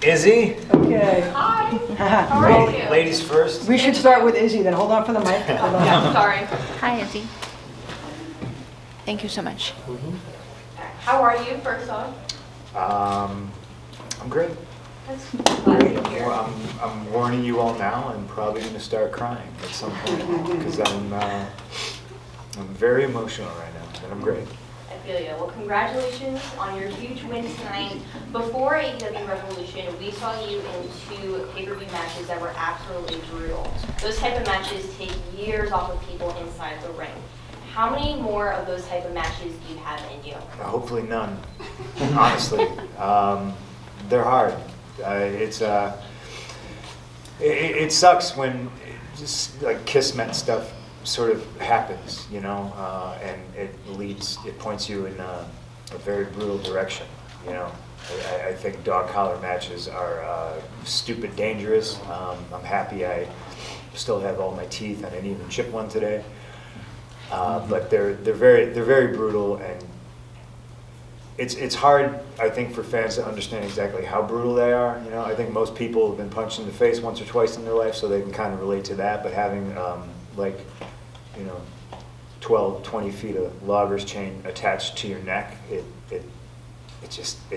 Izzy? Okay. Hi. How are you? Ladies first. We should start with Izzy then. Hold on for the mic. Hold on. Yeah, sorry. Hi, Izzy. Thank you so much. How are you, first off? I'm great. That's glad to hear. Well, I'm warning you all now. I'm probably going to start crying at some point because I'm very emotional right now, but I'm great. I feel you. Well, congratulations on your huge win tonight. Before AEW Revolution, we saw you in 2 pay-per-view matches that were absolutely brutal. Those type of matches take years off of people inside the ring. How many more of those type of matches do you have in you? Hopefully none, honestly. They're hard. It sucks when just like kismet stuff sort of happens, you know, and it points you in a very brutal direction, you know. I think dog collar matches are stupid dangerous. I'm happy I still have all my teeth. I didn't even chip one today. But they're very brutal, and it's hard, I think, for fans to understand exactly how brutal they are. You know, I think most people have been punched in the face once or twice in their life, so they can kind of relate to that. But having like, you know, 12, 20 feet of loggers chain attached to your neck, it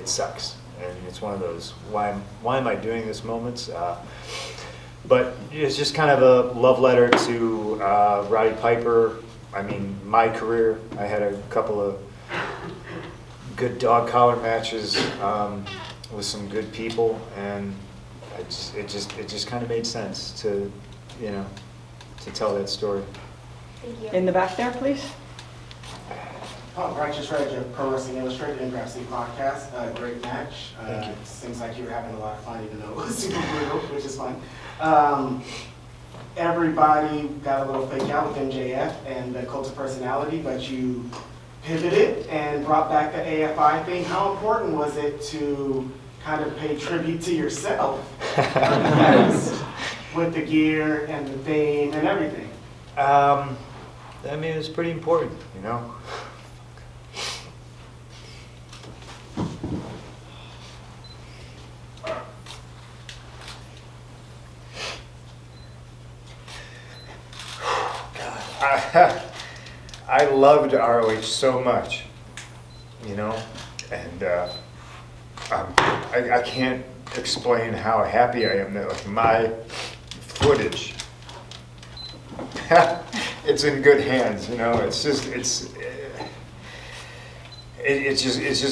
sucks, and it's one of those why am I doing this moments. But it's just kind of a love letter to Roddy Piper. I mean, my career, I had a couple of good dog collar matches with some good people, and it just kind of made sense to, you know, to tell that story. Thank you. In the back there, please. Righteous Reg of Pro Wrestling Illustrated and Graph City Podcast. Great match. Thank you. Seems like you were having a lot of fun, even though it was super brutal, which is fun. Everybody got a little fake out with MJF and the cult of personality, but you pivoted and brought back the AFI thing. How important was it to kind of pay tribute to yourself with the gear and the theme and everything? I mean, it's pretty important, you know. I loved ROH so much, you know, and I can't explain how happy I am that like my footage, it's in good hands, you know. It's just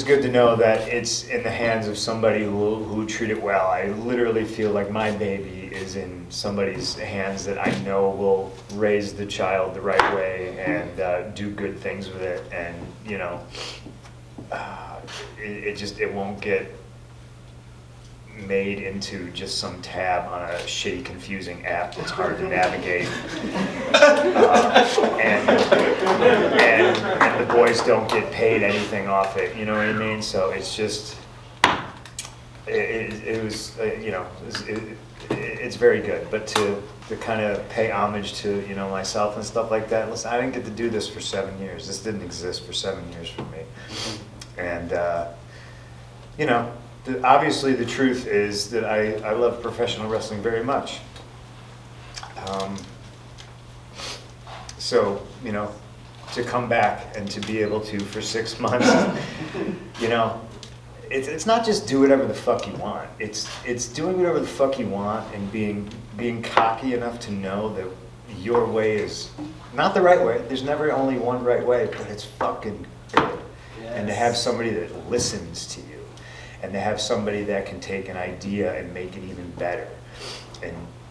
good to know that it's in the hands of somebody who treat it well. I literally feel like my baby is in somebody's hands that I know will raise the child the right way and do good things with it, and you know, it won't get made into just some tab on a shitty, confusing app that's hard to navigate, and the boys don't get paid anything off it. You know what I mean? So it's just, it was, you know, it's very good. But to kind of pay homage to, you know, myself and stuff like that. Listen, I didn't get to do this for 7 years. This didn't exist for 7 years for me, and you know. Obviously, the truth is that I love professional wrestling very much. So, you know, to come back and to be able to, for 6 months, you know, it's not just do whatever the fuck you want. It's doing whatever the fuck you want and being cocky enough to know that your way is not the right way. There's never only one right way, but it's fucking good. Yes. And to have somebody that listens to you. And to have somebody that can take an idea and make it even better,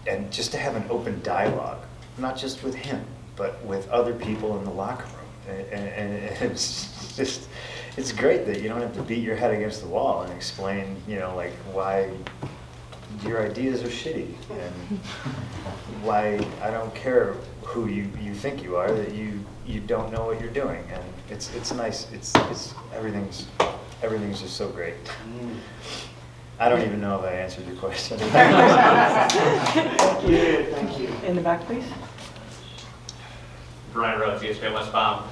and just to have an open dialogue, not just with him, but with other people in the locker room, and it's great that you don't have to beat your head against the wall and explain, you know, like why your ideas are shitty and why I don't care who you think you are, that you don't know what you're doing, and it's nice. It's everything's just so great. I don't even know if I answered your question. Thank you. Thank you. In the back, please. Brian Rhodes, ESPN West Palm.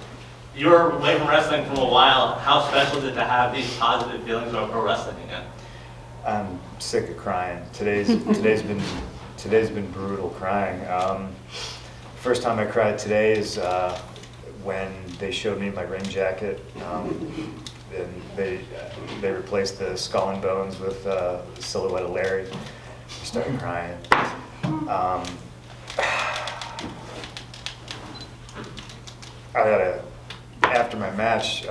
You were away from wrestling for a while. How special is it to have these positive feelings about pro wrestling again? I'm sick of crying. Today's been brutal crying. First time I cried today is when they showed me my ring jacket. And they replaced the skull and bones with silhouette of Larry. I started crying. After my match,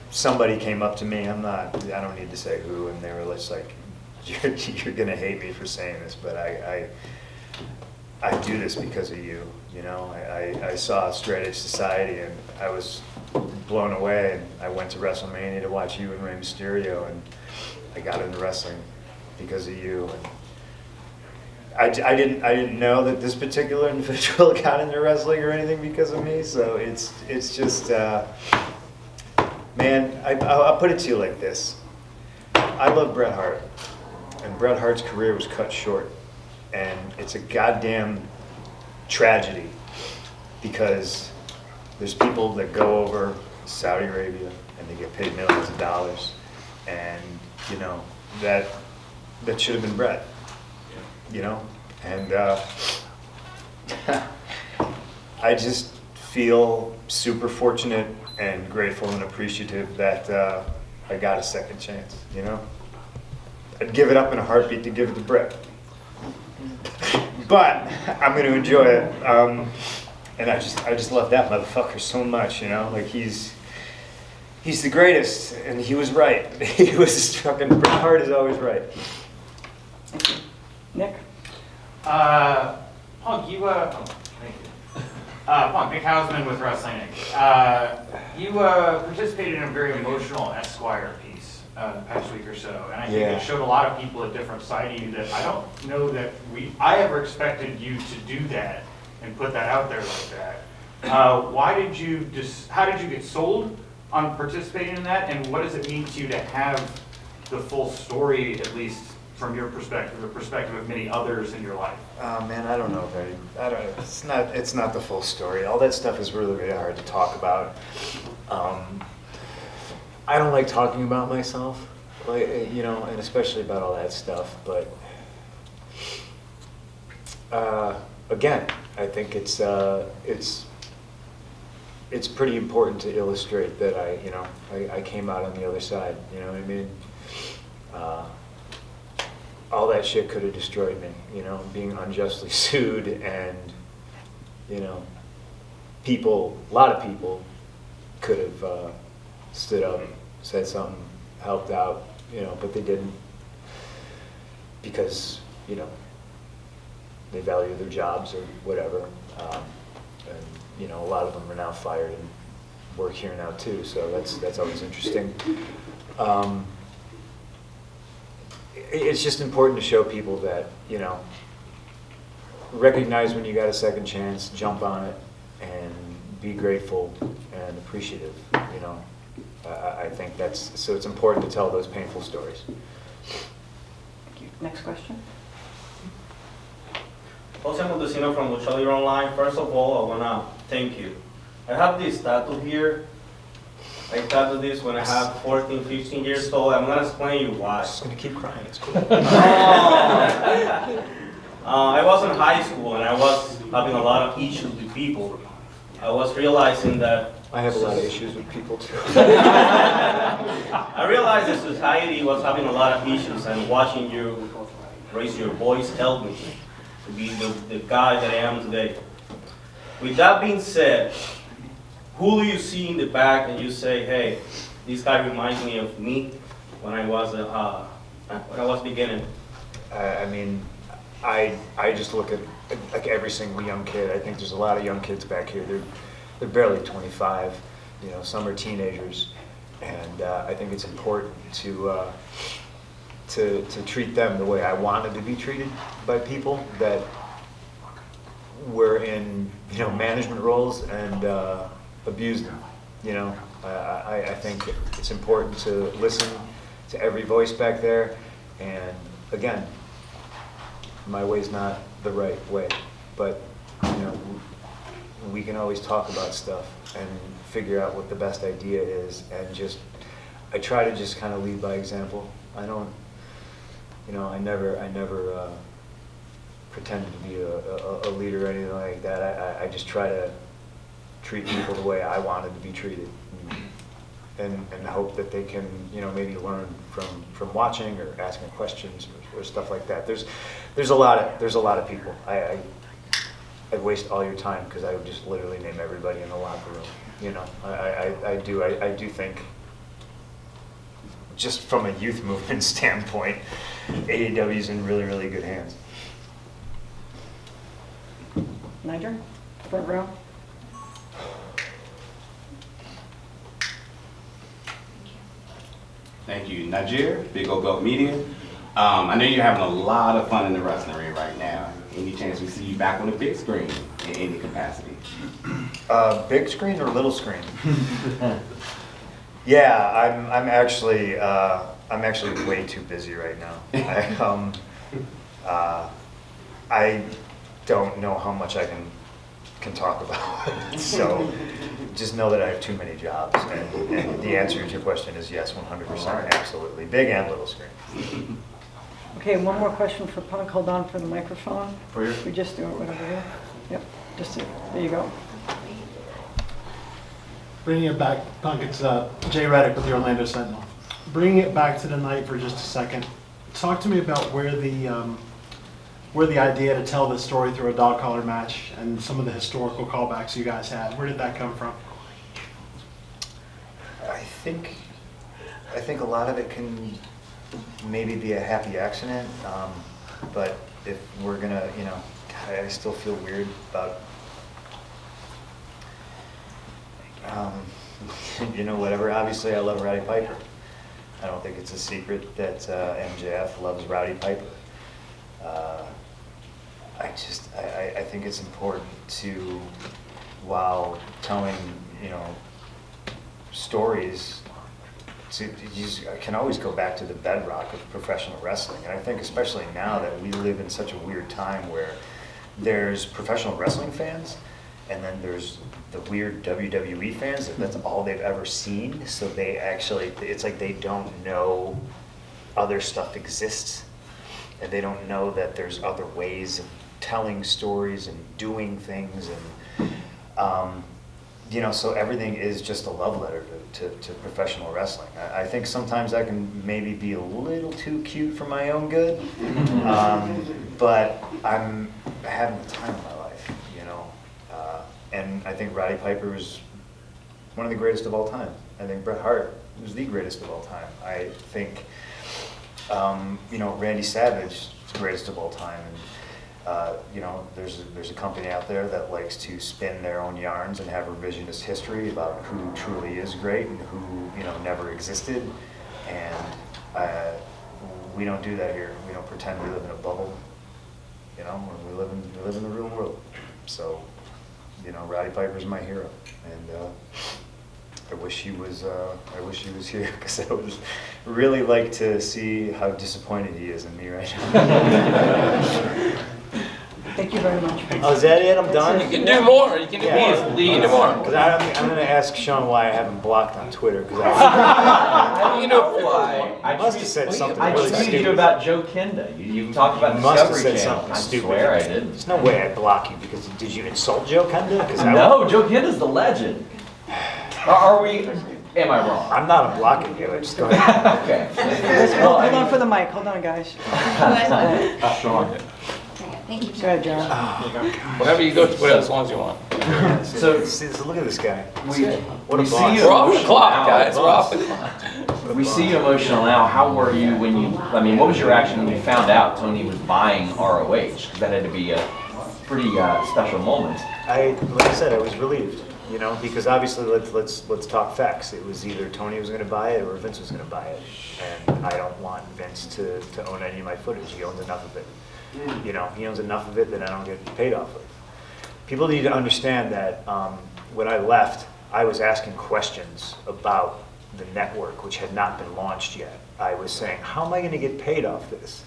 somebody came up to me. I don't need to say who, and they were just like, "You're gonna hate me for saying this, but I do this because of you." You know, I saw Straight Edge Society, and I was blown away. And I went to WrestleMania to watch you and Rey Mysterio, and I got into wrestling because of you. And I didn't know that this particular individual got into wrestling or anything because of me. So it's just, man, I'll put it to you like this. I love Bret Hart, and Bret Hart's career was cut short, and it's a goddamn tragedy because there's people that go over Saudi Arabia and they get paid millions of dollars, and you know that should have been Bret. You know, and I just feel super fortunate and grateful and appreciative that I got a second chance. You know, I'd give it up in a heartbeat to give it to Bret, but I'm going to enjoy it. And I just love that motherfucker so much. You know, like he's the greatest, and he was right. He was fucking Bret Hart is always right. Nick? Punk, thank you. Punk, Nick Hausman with Wrestling Inc. You participated in a very emotional Esquire piece the past week or so, and I think it showed a lot of people a different side of you that I don't know that I ever expected you to do that and put that out there like that. How did you get sold on participating in that, and what does it mean to you to have the full story, at least from your perspective, the perspective of many others in your life? Oh man, I don't know. It's not the full story. All that stuff is really, really hard to talk about. I don't like talking about myself, like, you know, and especially about all that stuff. But again, I think it's pretty important to illustrate that I came out on the other side. You know what I mean? All that shit could have destroyed me, you know, being unjustly sued, and, you know, a lot of people could have stood up, said something, helped out, you know, but they didn't because, you know, they value their jobs or whatever. And, you know, a lot of them are now fired and work here now too, so that's always interesting. It's just important to show people that, you know, recognize when you got a second chance, jump on it, and be grateful and appreciative, you know. I think so it's important to tell those painful stories. Thank you. Next question. Jose Montesino from Lucha Libre Online. First of all, I want to thank you. I have this tattoo here. I tattooed this when I have 14, 15 years old. I'm going to explain you why. I'm just going to keep crying, it's cool. I was in high school and I was having a lot of issues with people. I was realizing that... I have a lot of issues with people too. I realized that society was having a lot of issues, and watching you raise your voice helped me to be the guy that I am today. With that being said, who do you see in the back and you say, hey, this guy reminds me of me when I was beginning? I mean, I just look at like every single young kid. I think there's a lot of young kids back here. They're barely 25. You know, some are teenagers, and I think it's important to treat them the way I wanted to be treated by people that were in, you know, management roles and abused them. You know, I think it's important to listen to every voice back there, and again, my way's not the right way, but you know, we can always talk about stuff and figure out what the best idea is, and I try to just kind of lead by example. I don't, you know, I never pretended to be a leader or anything like that. I just try to treat people the way I wanted to be treated, and hope that they can, you know, maybe learn from watching or asking questions or stuff like that. There's a lot of people. I'd waste all your time because I would just literally name everybody in the locker room. You know, I do think, just from a youth movement standpoint, AEW's in really, really good hands. Niger, front row. Thank you, Niger, Big O Belt Media. I know you're having a lot of fun in the wrestling ring right now. Any chance we see you back on the big screen in any capacity? Big screen or little screen? Yeah, I'm actually way too busy right now. I don't know how much I can talk about. So just know that I have too many jobs, and the answer to your question is yes, 100%, absolutely, big and little screen. Okay, one more question for Punk. Hold on for the microphone. For you? We just do it right over here. Yep, there you go. Bringing it back, Punk, it's Jay Reddick with the Orlando Sentinel. Bringing it back to the night for just a second, talk to me about where the idea to tell this story through a dog collar match and some of the historical callbacks you guys had. Where did that come from? I think a lot of it can maybe be a happy accident, but if we're gonna, you know, God, I still feel weird about, you know, whatever. Obviously, I love Rowdy Piper. I don't think it's a secret that MJF loves Rowdy Piper. I think it's important to, while telling, you know, stories, I can always go back to the bedrock of professional wrestling. And I think especially now that we live in such a weird time where there's professional wrestling fans, and then there's the weird WWE fans, and that's all they've ever seen. So they actually, it's like they don't know other stuff exists, and they don't know that there's other ways of telling stories and doing things, and you know, so everything is just a love letter to professional wrestling. I think sometimes I can maybe be a little too cute for my own good, but I'm having the time of my life, you know. And I think Roddy Piper is one of the greatest of all time. I think Bret Hart was the greatest of all time. I think, you know, Randy Savage is the greatest of all time. And, you know, there's a company out there that likes to spin their own yarns and have revisionist history about who truly is great and who, you know, never existed. And we don't do that here. We don't pretend we live in a bubble. You know, we live in the real world. So, you know, Roddy Piper's my hero, and I wish he was here, because I would really like to see how disappointed he is in me right now. Thank you very much. Oh, is that it? I'm done? You can do more. You can do more. You can do more. Because I'm going to ask Sean why I haven't blocked on Twitter. Because You know why? I must have said something I really tweeted stupid. you about Joe Kenda. You talked about You must have Discovery said Channel. something I stupid. swear I didn't. There's no way I'd block you, because did you insult Joe Kenda? No, Joe Kenda's the legend. Are we? Am I wrong? I'm not blocking you. Just go ahead. Okay. Hold on for the mic. Hold on, guys. Sean. Thank you. Go ahead, John. Whatever you go to put out as long as you want. So Look at this guy. What a we see boss. you We're off the clock, Wow, guys. We're boss. off the clock. We see you emotional now. How were you when you? I mean, what was your reaction when you found out Tony was buying ROH? Because that had to be a pretty special moment. Like I said, I was relieved. You know, because obviously, let's talk facts. It was either Tony was going to buy it or Vince was going to buy it, and I don't want Vince to own any of my footage. He owns enough of it. You know, he owns enough of it that I don't get paid off of. People need to understand that when I left, I was asking questions about the network, which had not been launched yet. I was saying, how am I going to get paid off this?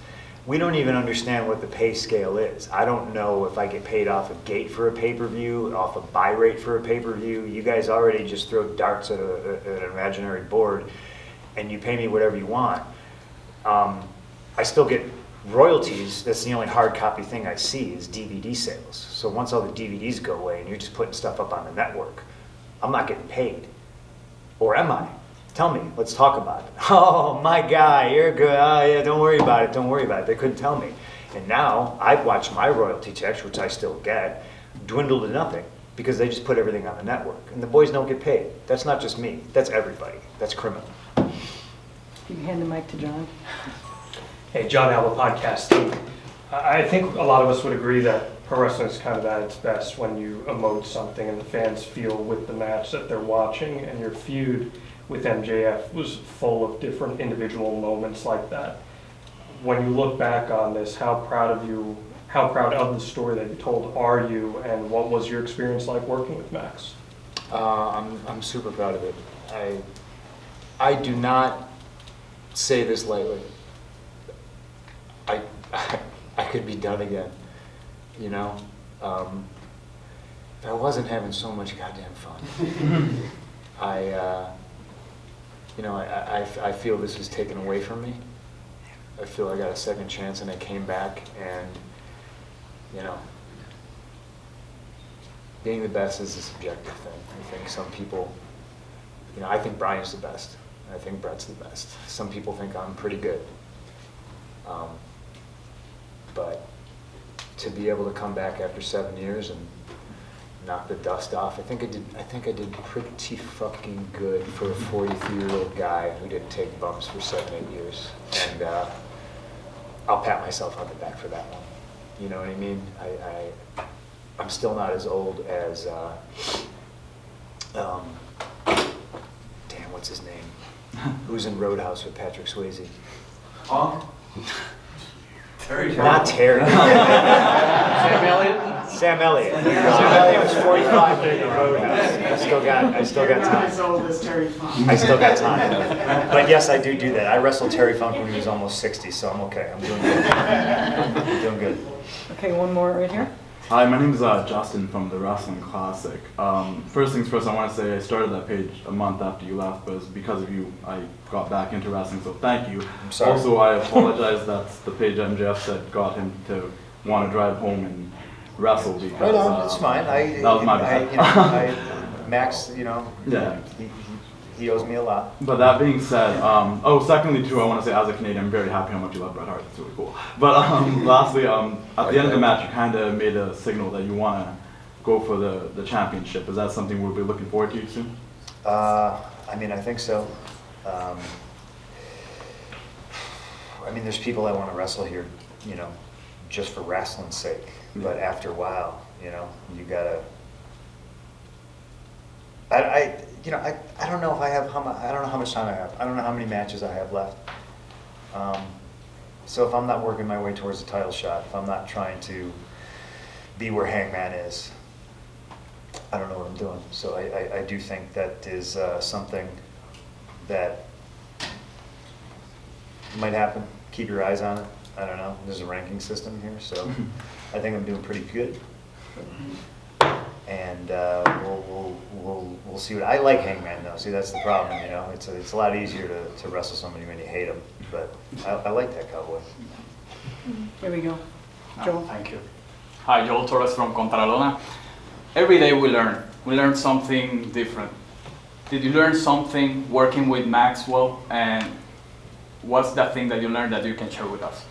We don't even understand what the pay scale is. I don't know if I get paid off a gate for a pay-per-view, off a buy rate for a pay-per-view. You guys already just throw darts at an imaginary board, and you pay me whatever you want. I still get royalties. That's the only hard copy thing I see is DVD sales. So once all the DVDs go away and you're just putting stuff up on the network, I'm not getting paid. Or am I? Tell me, let's talk about it. Oh, my guy, you're good. Oh, yeah, don't worry about it, don't worry about it. They couldn't tell me. And now I've watched my royalty checks, which I still get, dwindle to nothing because they just put everything on the network. And the boys don't get paid. That's not just me, that's everybody. That's criminal. You can hand the mic to John. Hey, John Alba Podcast. I think a lot of us would agree that pro wrestling is kind of at its best when you emote something and the fans feel with the match that they're watching, and your feud with MJF was full of different individual moments like that. When you look back on this, how proud of the story that you told are you, and what was your experience like working with Max? I'm super proud of it. I do not say this lightly. I could be done again, you know? If I wasn't having so much goddamn fun. I feel this was taken away from me. I feel I got a second chance and I came back, and, you know, being the best is a subjective thing. I think some people, you know, I think Brian's the best. I think Brett's the best. Some people think I'm pretty good. But to be able to come back after 7 years and knock the dust off, I think I did pretty fucking good for a 43-year-old guy who didn't take bumps for 7-8 years. And I'll pat myself on the back for that one. You know what I mean? I'm still not as old as damn, what's his name? Who's in Roadhouse with Patrick Swayze? Punk? Terry. Not Terry. Sam Elliott? Sam Elliott. Sam Elliott was 45 when he did Roadhouse. I still got time. As old as Terry Funk. I still got time. But yes, I do that. I wrestled Terry Funk when he was almost 60, so I'm okay. I'm doing good. I'm doing good. Okay, one more right here. Hi, my name is Justin from the Wrestling Classic. First things first, I want to say I started that page a month after you left, but it was because of you I got back into wrestling, so thank you. I'm sorry. Also, I apologize that's the page MJF said got him to want to drive home and wrestle because... Right on, it's fine. That was my bad. Max, you know, yeah. He owes me a lot. But that being said, secondly too, I want to say as a Canadian, I'm very happy how much you love Bret Hart. That's really cool. But lastly, at the end of the match, you kind of made a signal that you want to go for the championship. Is that something we'll be looking forward to soon? I mean, I think so. I mean, there's people I want to wrestle here, you know, just for wrestling's sake. But after a while, you know, you gotta. I don't know if I have I don't know how much time I have. I don't know how many matches I have left. So if I'm not working my way towards a title shot, if I'm not trying to be where Hangman is, I don't know what I'm doing. So I do think that is something that might happen. Keep your eyes on it. I don't know. There's a ranking system here, so I think I'm doing pretty good. And we'll see what I like Hangman though. See, that's the problem, you know. It's a lot easier to wrestle somebody when you hate him, but I like that cowboy. Here we go. Joel. Thank you. Hi, Joel Torres from Contralona. Every day we learn. We learn something different. Did you learn something working with Maxwell, and what's that thing that you learned that you can share with us?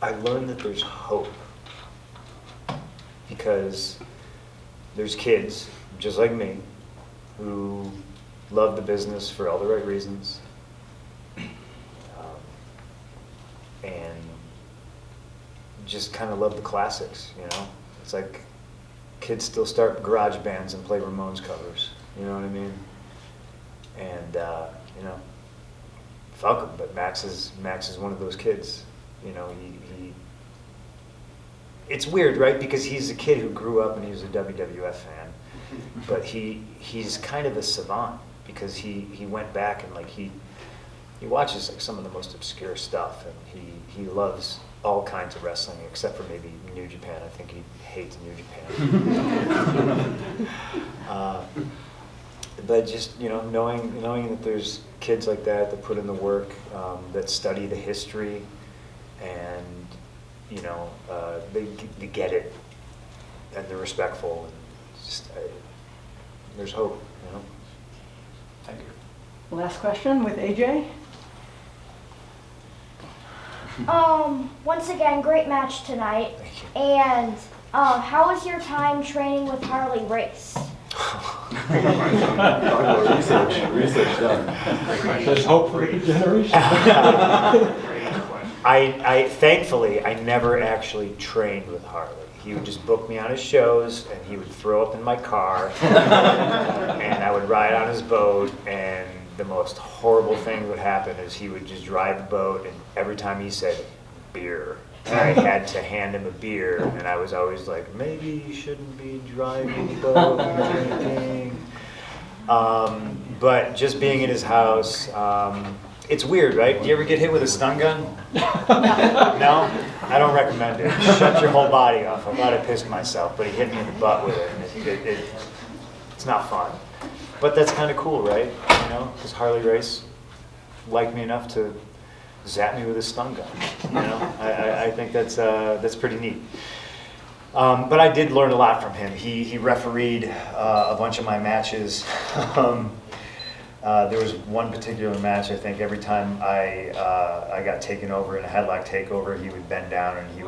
I learned that there's hope because there's kids just like me who love the business for all the right reasons, and just kind of love the classics, you know? It's like kids still start garage bands and play Ramones covers, you know what I mean? And, you know, fuck him, but Max is one of those kids. You know, he it's weird, right? Because he's a kid who grew up and he was a WWF fan, but he's kind of a savant. because he went back and like he watches like some of the most obscure stuff, and he loves all kinds of wrestling except for maybe New Japan. I think he hates New Japan. But just knowing that there's kids like that put in the work, that study the history, and they get it, and they're respectful, and just there's hope. Thank you. Last question with AJ. Once again, great match tonight. And how was your time training with Harley Race? Research done. There's hope for the generation. I thankfully I never actually trained with Harley. He would just book me on his shows, and he would throw up in my car, and I would ride on his boat, and the most horrible thing would happen is he would just drive the boat, and every time he said beer, I had to hand him a beer, and I was always like, maybe you shouldn't be driving the boat or anything. But just being in his house, it's weird, right? Do you ever get hit with a stun gun? No? I don't recommend it. Shut your whole body off. I thought I pissed myself, but he hit me in the butt with it, and it's not fun. But that's kind of cool, right? Because Harley Race liked me enough to zap me with a stun gun. I think that's pretty neat. But I did learn a lot from him. He refereed a bunch of my matches. There was one particular match, I think every time I got taken over in a headlock takeover, he would bend down and he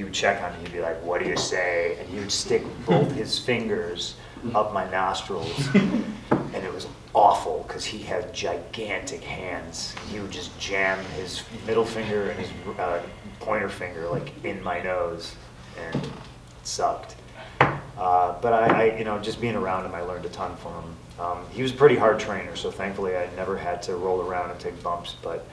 would check on me. He'd be like, "What do you say?" And he would stick both his fingers up my nostrils, and it was awful because he had gigantic hands. He would just jam his middle finger and his pointer finger like in my nose, and it sucked. But I just being around him, I learned a ton from him. He was a pretty hard trainer, so thankfully I never had to roll around and take bumps. But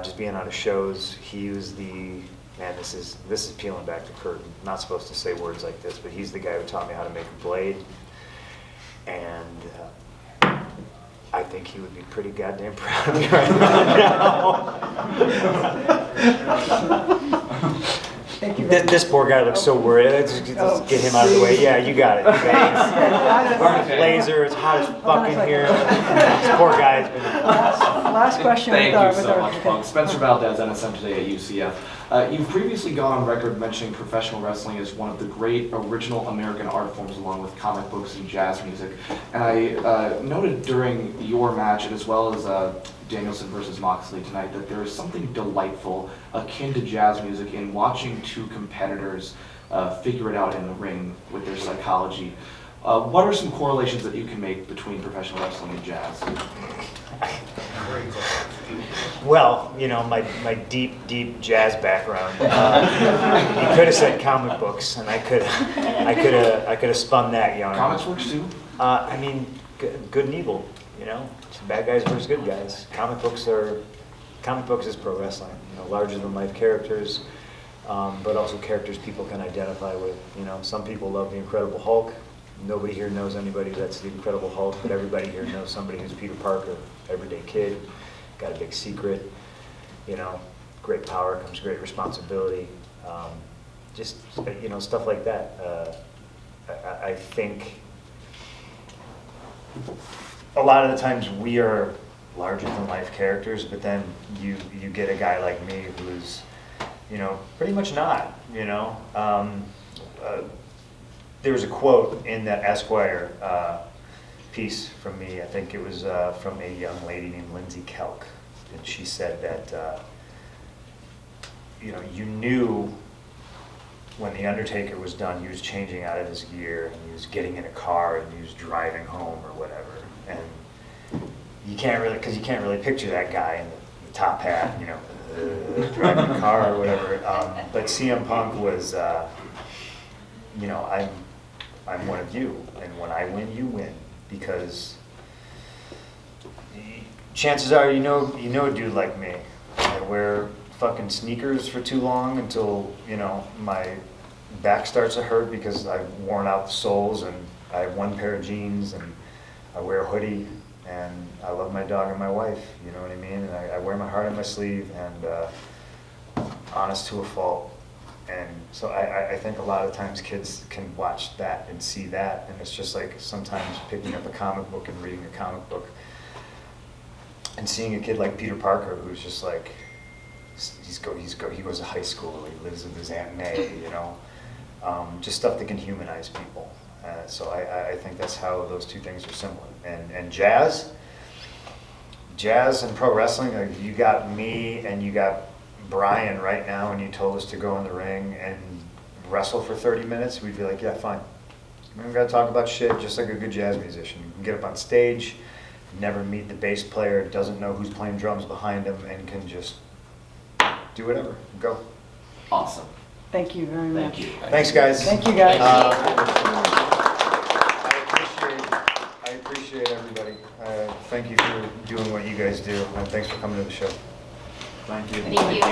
just being on his shows, he was the man. This is peeling back the curtain. I'm not supposed to say words like this, but he's the guy who taught me how to make a blade, and I think he would be pretty goddamn proud of me right now. Thank you. This poor guy looks so worried. Let's get him out of the way. Yeah, you got it. Laser, it's hot as fuck in here. This poor guy's been. Last question. Thank with, you with so our, much, Punk. Spencer Valdez, NSM Today at UCF. You've previously gone on record mentioning professional wrestling as one of the great original American art forms, along with comic books and jazz music. And I noted during your match, and as well as Danielson versus Moxley tonight, that there is something delightful akin to jazz music in watching two competitors figure it out in the ring with their psychology. What are some correlations that you can make between professional wrestling and jazz? Well, my deep jazz background. You could have said comic books, and I could have spun that yarn. Comics works too. I mean, good and evil. It's bad guys versus good guys. Comic books is pro wrestling. Larger than life characters, but also characters people can identify with. Some people love the Incredible Hulk. Nobody here knows anybody that's the Incredible Hulk, but everybody here knows somebody who's Peter Parker, everyday kid, got a big secret. Great power comes great responsibility. Just stuff like that. I think a lot of the times we are larger than life characters, but then you get a guy like me who's pretty much not. There was a quote in that Esquire piece from me. I think it was from a young lady named Lindsay Kelk, and she said that you knew when the Undertaker was done, he was changing out of his gear, and he was getting in a car, and he was driving home or whatever, and you can't really picture that guy in the top hat, driving a car or whatever. But CM Punk was, I'm one of you, and when I win, you win, because chances are you know a dude like me. I wear fucking sneakers for too long until my back starts to hurt because I've worn out the soles, and I have one pair of jeans, and I wear a hoodie, and I love my dog and my wife, you know what I mean? And I wear my heart on my sleeve, and honest to a fault. And so I think a lot of times kids can watch that and see that, and it's just like sometimes picking up a comic book and reading a comic book and seeing a kid like Peter Parker, who's just like, he goes to high school, he lives with his Aunt May, you know, just stuff that can humanize people. So I think that's how those two things are similar. And jazz and pro wrestling, like you got me and you got Brian right now, and you told us to go in the ring and wrestle for 30 minutes, we'd be like, yeah, fine. We don't gotta talk about shit, just like a good jazz musician. You can get up on stage, never meet the bass player, doesn't know who's playing drums behind him, and can just do whatever, go. Awesome. Thank you very much. Thank you. Thanks, guys. Thank you, guys. I appreciate everybody. Thank you for doing what you guys do, and thanks for coming to the show. Thank you. Thank you.